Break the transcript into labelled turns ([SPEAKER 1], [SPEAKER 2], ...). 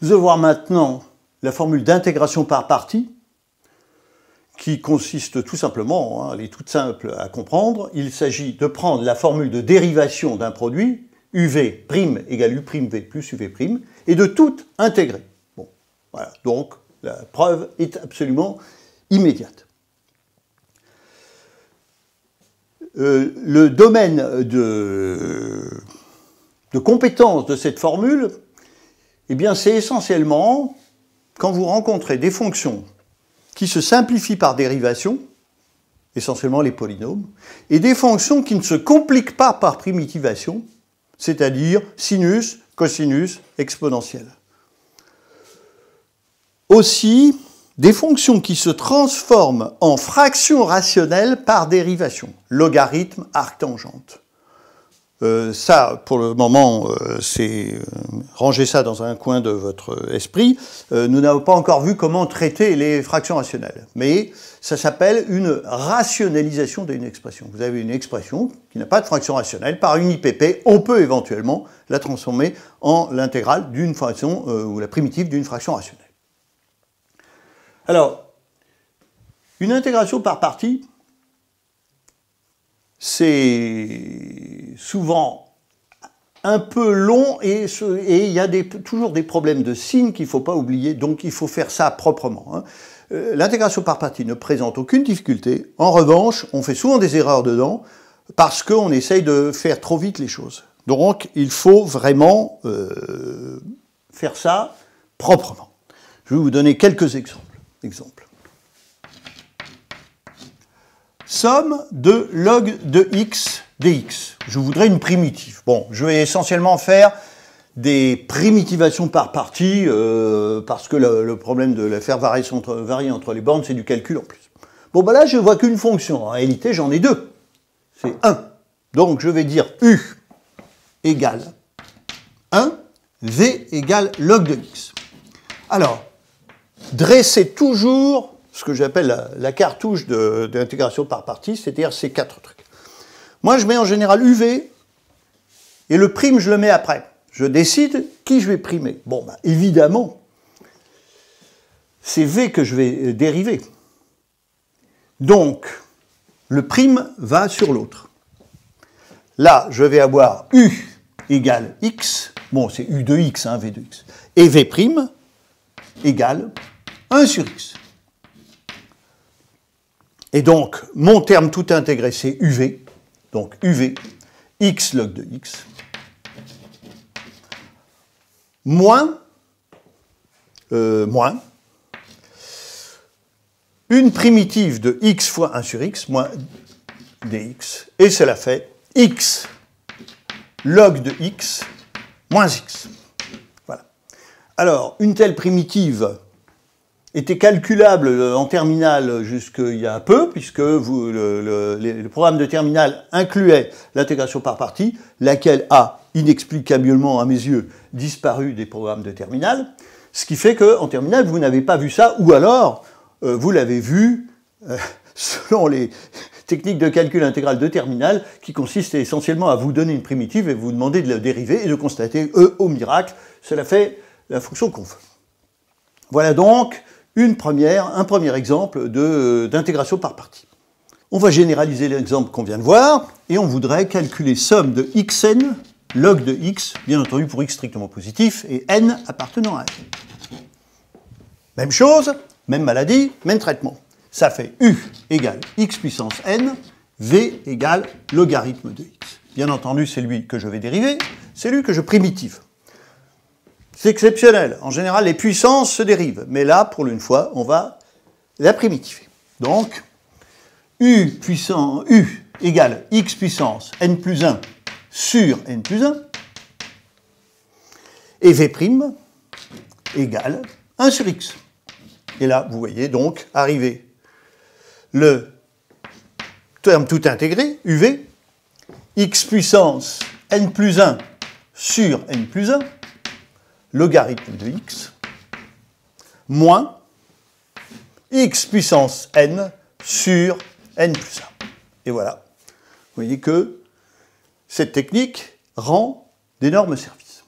[SPEAKER 1] Nous allons voir maintenant la formule d'intégration par partie, qui consiste tout simplement, elle est toute simple à comprendre, il s'agit de prendre la formule de dérivation d'un produit, UV' égale U'V plus UV', et de tout intégrer. Bon, voilà, donc la preuve est absolument immédiate. Le domaine de compétence de cette formule, eh bien, c'est essentiellement quand vous rencontrez des fonctions qui se simplifient par dérivation, essentiellement les polynômes, et des fonctions qui ne se compliquent pas par primitivation, c'est-à-dire sinus, cosinus, exponentielle. Aussi, des fonctions qui se transforment en fractions rationnelles par dérivation, logarithme, arctangente. Ça, pour le moment, c'est ranger ça dans un coin de votre esprit. Nous n'avons pas encore vu comment traiter les fractions rationnelles, mais ça s'appelle une rationalisation d'une expression. Vous avez une expression qui n'a pas de fraction rationnelle, par une IPP, on peut éventuellement la transformer en l'intégrale d'une fraction, ou la primitive d'une fraction rationnelle. Alors, une intégration par partie, c'est souvent un peu long et il y a toujours des problèmes de signes qu'il ne faut pas oublier, donc il faut faire ça proprement. L'intégration par partie ne présente aucune difficulté. En revanche, on fait souvent des erreurs dedans parce qu'on essaye de faire trop vite les choses. Donc, il faut vraiment faire ça proprement. Je vais vous donner quelques exemples. Somme de log de x dx. Je voudrais une primitive. Bon, je vais essentiellement faire des primitivations par partie, parce que le problème de la faire varier entre les bornes, c'est du calcul en plus. Bon, ben là, je ne vois qu'une fonction. En réalité, j'en ai deux. C'est 1. Donc, je vais dire u égale 1, v égale log de x. Alors, dressez toujours ce que j'appelle la cartouche d'intégration par partie, c'est-à-dire ces quatre trucs. Moi, je mets en général UV, et le prime, je le mets après. Je décide qui je vais primer. Bon, ben, évidemment, c'est V que je vais dériver. Donc, le prime va sur l'autre. Là, je vais avoir U égale X, bon, c'est U de X, hein, V de X, et V' égale 1 sur X. Et donc, mon terme tout intégré, c'est UV, donc UV, X log de X, moins une primitive de X fois 1 sur X, moins dx, et cela fait X log de X moins X. Voilà. Alors, une telle primitive était calculable en terminale jusqu'il y a peu, puisque le programme de terminale incluait l'intégration par partie, laquelle a inexplicablement, à mes yeux, disparu des programmes de terminale, ce qui fait qu'en terminale, vous n'avez pas vu ça, ou alors, vous l'avez vu selon les techniques de calcul intégral de terminale, qui consistent essentiellement à vous donner une primitive et vous demander de la dériver et de constater, au miracle, cela fait la fonction qu'on veut. Voilà donc un premier exemple d'intégration par partie. On va généraliser l'exemple qu'on vient de voir, et on voudrait calculer somme de xn log de x, bien entendu pour x strictement positif, et n appartenant à n. Même chose, même maladie, même traitement. Ça fait u égale x puissance n, v égale logarithme de x. Bien entendu, c'est lui que je vais dériver, c'est lui que je primitive. C'est exceptionnel. En général, les puissances se dérivent. Mais là, pour une fois, on va la primitiver. Donc, u égale x puissance n plus 1 sur n plus 1, et v' égale 1 sur x. Et là, vous voyez donc arriver le terme tout intégré, uv, x puissance n plus 1 sur n plus 1, logarithme de x, moins x puissance n sur n plus 1. Et voilà. Vous voyez que cette technique rend d'énormes services.